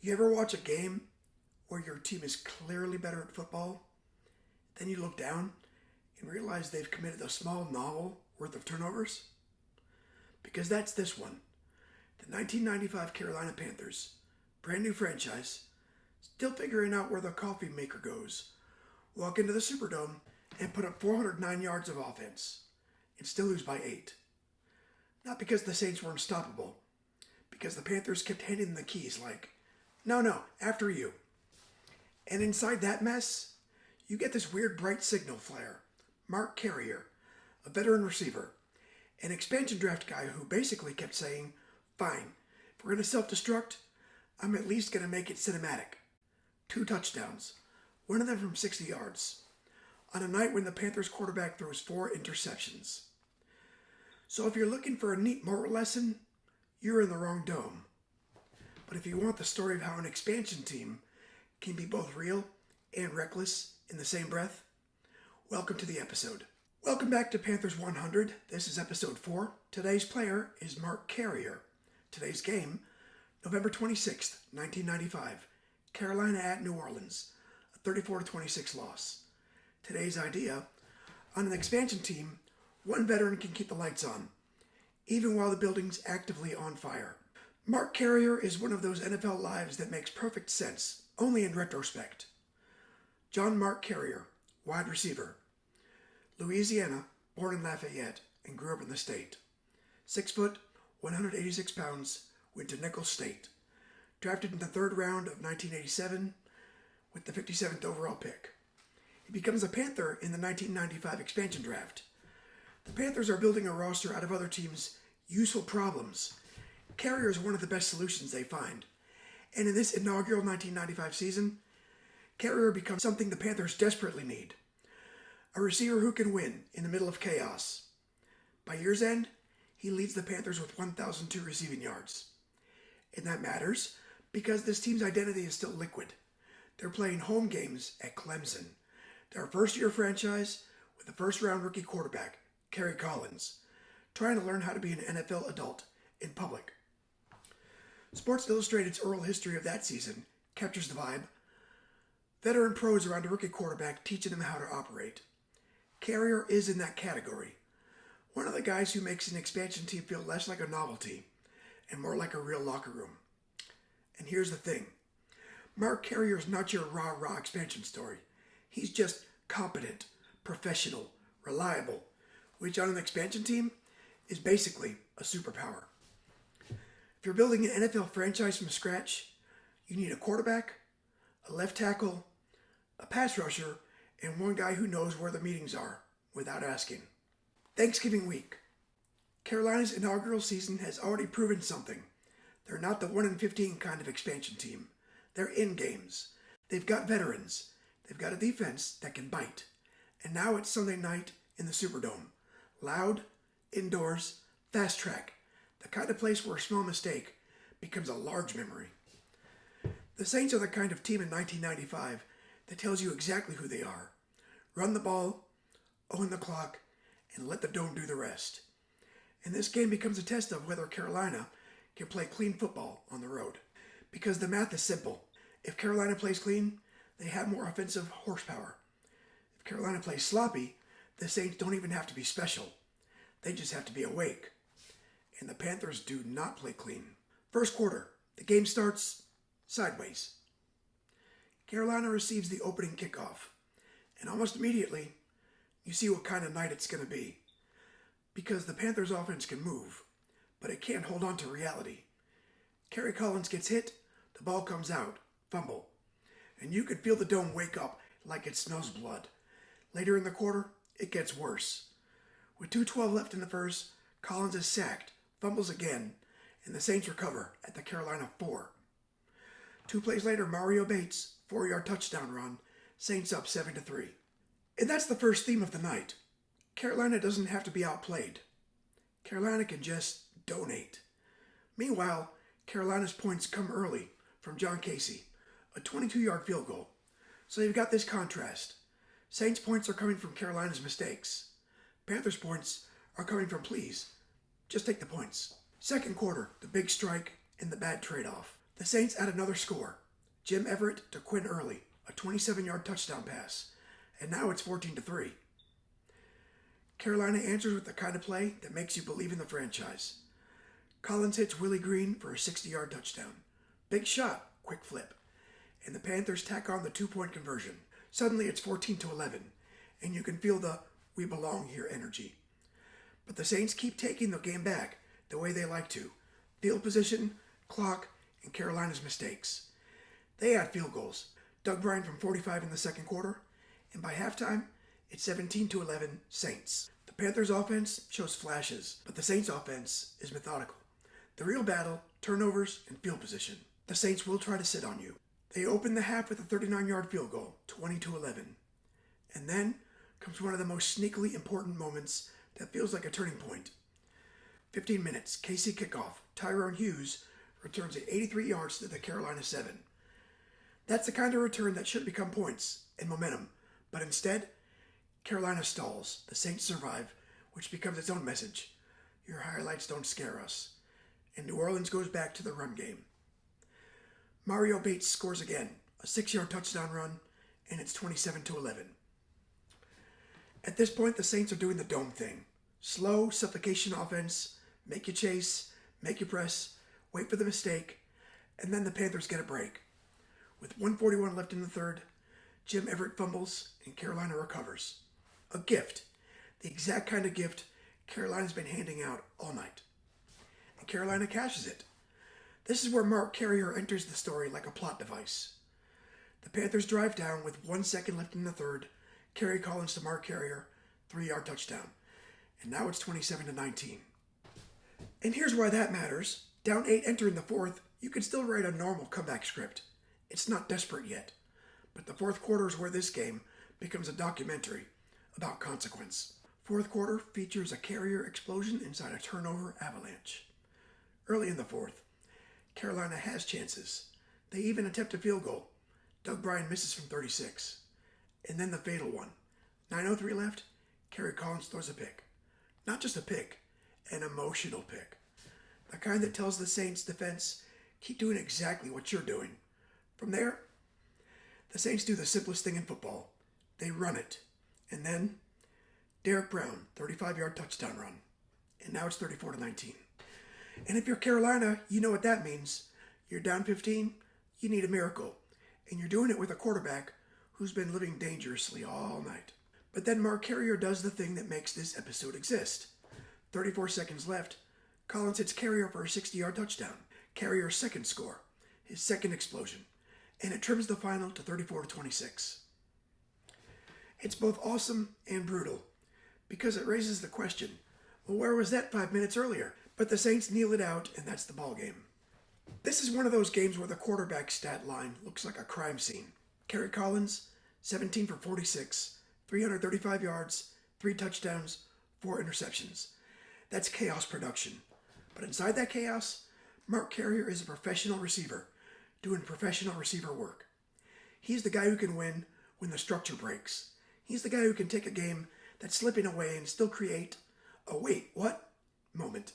You ever watch a game where your team is clearly better at football? Then you look down and realize they've committed a small novel worth of turnovers? Because that's this one. The 1995 Carolina Panthers, brand new franchise, still figuring out where the coffee maker goes, walk into the Superdome and put up 409 yards of offense and still lose by 8. Not because the Saints were unstoppable, because the Panthers kept handing them the keys like, no, after you. And inside that mess, you get this weird bright signal flare, Mark Carrier, a veteran receiver, an expansion draft guy who basically kept saying, fine, if we're going to self-destruct, I'm at least going to make it cinematic. 2 touchdowns, one of them from 60 yards, on a night when the Panthers quarterback throws 4 interceptions. So if you're looking for a neat moral lesson, you're in the wrong dome. But if you want the story of how an expansion team can be both real and reckless in the same breath, welcome to the episode. Welcome back to Panthers 100. This is episode 4. Today's player is Mark Carrier. Today's game, November 26th, 1995. Carolina at New Orleans, a 34-26 loss. Today's idea, on an expansion team, one veteran can keep the lights on, even while the building's actively on fire. Mark Carrier is one of those NFL lives that makes perfect sense, only in retrospect. John Mark Carrier, wide receiver. Louisiana, born in Lafayette and grew up in the state. 6 foot, 186 pounds, went to Nicholls State. Drafted in the 3rd round of 1987 with the 57th overall pick. He becomes a Panther in the 1995 expansion draft. The Panthers are building a roster out of other teams' useful problems. Carrier is one of the best solutions they find. And in this inaugural 1995 season, Carrier becomes something the Panthers desperately need. A receiver who can win in the middle of chaos. By year's end, he leads the Panthers with 1,002 receiving yards. And that matters because this team's identity is still liquid. They're playing home games at Clemson. They're a first-year franchise with a first-round rookie quarterback, Kerry Collins, trying to learn how to be an NFL adult in public. Sports Illustrated's oral history of that season captures the vibe. Veteran pros around a rookie quarterback teaching him how to operate. Carrier is in that category. One of the guys who makes an expansion team feel less like a novelty and more like a real locker room. And here's the thing. Mark Carrier is not your rah-rah expansion story. He's just competent, professional, reliable, which on an expansion team is basically a superpower. If you're building an NFL franchise from scratch, you need a quarterback, a left tackle, a pass rusher, and one guy who knows where the meetings are without asking. Thanksgiving week. Carolina's inaugural season has already proven something. They're not the 1-in-15 kind of expansion team. They're in games. They've got veterans. They've got a defense that can bite. And now it's Sunday night in the Superdome. Loud, indoors, fast track. The kind of place where a small mistake becomes a large memory. The Saints are the kind of team in 1995 that tells you exactly who they are. Run the ball, own the clock, and let the dome do the rest. And this game becomes a test of whether Carolina can play clean football on the road. Because the math is simple. If Carolina plays clean, they have more offensive horsepower. If Carolina plays sloppy, the Saints don't even have to be special. They just have to be awake. And the Panthers do not play clean. First quarter, the game starts sideways. Carolina receives the opening kickoff. And almost immediately, you see what kind of night it's going to be. Because the Panthers offense can move, but it can't hold on to reality. Kerry Collins gets hit, the ball comes out, fumble. And you can feel the dome wake up like it smells blood. Later in the quarter, it gets worse. With 2:12 left in the first, Collins is sacked, fumbles again, and the Saints recover at the Carolina 4. 2 plays later, Mario Bates, 4-yard touchdown run, Saints up 7-3. And that's the first theme of the night. Carolina doesn't have to be outplayed. Carolina can just donate. Meanwhile, Carolina's points come early from John Casey, a 22-yard field goal. So you've got this contrast. Saints points are coming from Carolina's mistakes. Panthers points are coming from please. Just take the points. Second quarter, the big strike and the bad trade-off. The Saints add another score. Jim Everett to Quinn Early, a 27-yard touchdown pass, and now it's 14-3. Carolina answers with the kind of play that makes you believe in the franchise. Collins hits Willie Green for a 60-yard touchdown. Big shot, quick flip. And the Panthers tack on the 2-point conversion. Suddenly it's 14-11, and you can feel the "we belong here" energy. But the Saints keep taking the game back the way they like to. Field position, clock, and Carolina's mistakes. They add field goals. Doug Bryan from 45 in the second quarter, and by halftime, it's 17-11 Saints. The Panthers offense shows flashes, but the Saints offense is methodical. The real battle, turnovers, and field position. The Saints will try to sit on you. They open the half with a 39-yard field goal, 20-11. And then comes one of the most sneakily important moments that feels like a turning point. 15 minutes, KC kickoff. Tyrone Hughes returns at 83 yards to the Carolina 7. That's the kind of return that should become points and momentum, but instead, Carolina stalls. The Saints survive, which becomes its own message. Your highlights don't scare us. And New Orleans goes back to the run game. Mario Bates scores again, a 6-yard touchdown run, and it's 27-11. At this point, the Saints are doing the dome thing. Slow, suffocation offense, make you chase, make you press, wait for the mistake, and then the Panthers get a break. With 1:41 left in the third, Jim Everett fumbles, and Carolina recovers. A gift. The exact kind of gift Carolina's been handing out all night. And Carolina cashes it. This is where Mark Carrier enters the story like a plot device. The Panthers drive down with 1 second left in the third. Kerry Collins to Mark Carrier, 3-yard touchdown. And now it's 27-19. And here's why that matters. Down 8 entering the fourth, you can still write a normal comeback script. It's not desperate yet. But the fourth quarter is where this game becomes a documentary about consequence. Fourth quarter features a Carrier explosion inside a turnover avalanche. Early in the fourth, Carolina has chances. They even attempt a field goal. Doug Bryan misses from 36. And then the fatal one. 9:03 left, Kerry Collins throws a pick. Not just a pick, an emotional pick. The kind that tells the Saints defense, keep doing exactly what you're doing. From there, the Saints do the simplest thing in football. They run it. And then, Derek Brown, 35-yard touchdown run. And now it's 34-19. And if you're Carolina, you know what that means. You're down 15, you need a miracle. And you're doing it with a quarterback who's been living dangerously all night. But then Mark Carrier does the thing that makes this episode exist. 34 seconds left, Collins hits Carrier for a 60-yard touchdown. Carrier's second score, his second explosion. And it trims the final to 34-26. It's both awesome and brutal, because it raises the question, well, where was that 5 minutes earlier? But the Saints kneel it out, and that's the ball game. This is one of those games where the quarterback stat line looks like a crime scene. Kerry Collins, 17 for 46, 335 yards, 3 touchdowns, 4 interceptions. That's chaos production. But inside that chaos, Mark Carrier is a professional receiver, doing professional receiver work. He's the guy who can win when the structure breaks. He's the guy who can take a game that's slipping away and still create a wait, what? Moment.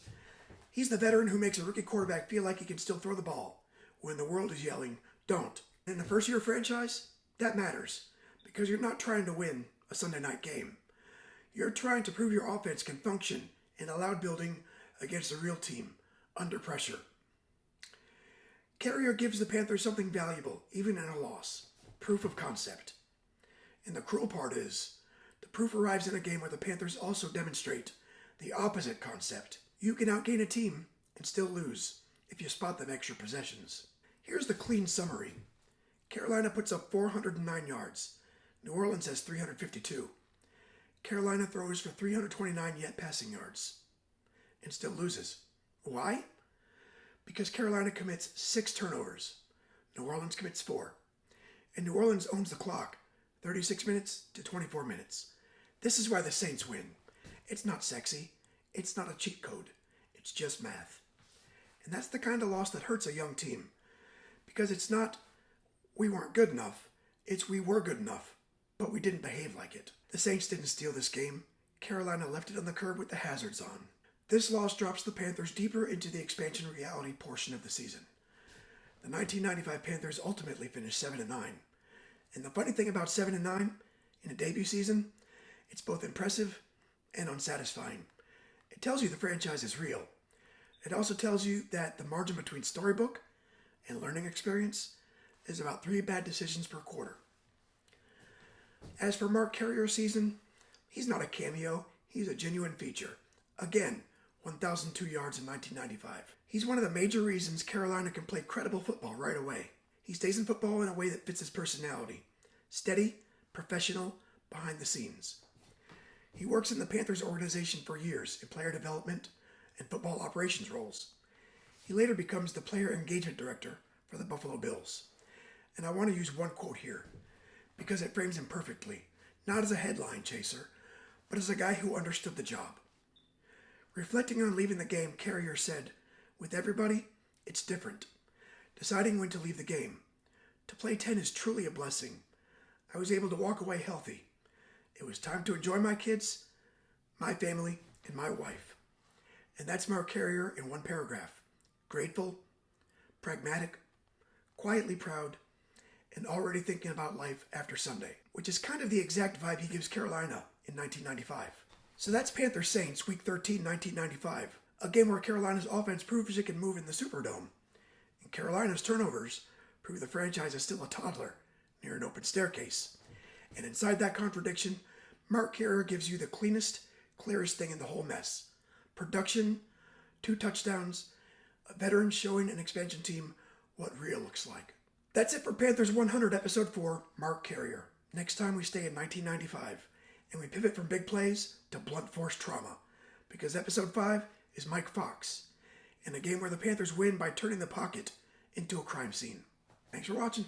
He's the veteran who makes a rookie quarterback feel like he can still throw the ball when the world is yelling, don't. In the first-year franchise, that matters because you're not trying to win a Sunday night game. You're trying to prove your offense can function in a loud building against a real team under pressure. Carrier gives the Panthers something valuable, even in a loss. Proof of concept. And the cruel part is, the proof arrives in a game where the Panthers also demonstrate the opposite concept. You can outgain a team and still lose if you spot them extra possessions. Here's the clean summary. Carolina puts up 409 yards. New Orleans has 352. Carolina throws for 329 yet passing yards and still loses. Why? Because Carolina commits 6 turnovers. New Orleans commits 4. And New Orleans owns the clock, 36 minutes to 24 minutes. This is why the Saints win. It's not sexy. It's not a cheat code. It's just math. And that's the kind of loss that hurts a young team. Because it's not, we weren't good enough. It's we were good enough, but we didn't behave like it. The Saints didn't steal this game. Carolina left it on the curb with the hazards on. This loss drops the Panthers deeper into the expansion reality portion of the season. The 1995 Panthers ultimately finished 7-9. And the funny thing about 7-9 in a debut season, it's both impressive and unsatisfying. It tells you the franchise is real. It also tells you that the margin between storybook and learning experience is about 3 bad decisions per quarter. As for Mark Carrier's season, he's not a cameo, he's a genuine feature. Again, 1,002 yards in 1995. He's one of the major reasons Carolina can play credible football right away. He stays in football in a way that fits his personality. Steady, professional, behind the scenes. He works in the Panthers organization for years in player development and football operations roles. He later becomes the player engagement director for the Buffalo Bills. And I want to use one quote here because it frames him perfectly, not as a headline chaser, but as a guy who understood the job. Reflecting on leaving the game, Carrier said, "With everybody, it's different. Deciding when to leave the game. To play 10 is truly a blessing. I was able to walk away healthy. It was time to enjoy my kids, my family, and my wife." And that's Mark Carrier in one paragraph. Grateful, pragmatic, quietly proud, and already thinking about life after Sunday, which is kind of the exact vibe he gives Carolina in 1995. So that's Panthers Saints, Week 13, 1995, a game where Carolina's offense proves it can move in the Superdome, and Carolina's turnovers prove the franchise is still a toddler near an open staircase. And inside that contradiction, Mark Carrier gives you the cleanest, clearest thing in the whole mess. Production, 2 touchdowns, a veteran showing an expansion team what real looks like. That's it for Panthers 100, Episode 4, Mark Carrier. Next time we stay in 1995, and we pivot from big plays to blunt force trauma, because Episode 5 is Mike Fox, in a game where the Panthers win by turning the pocket into a crime scene. Thanks for watching.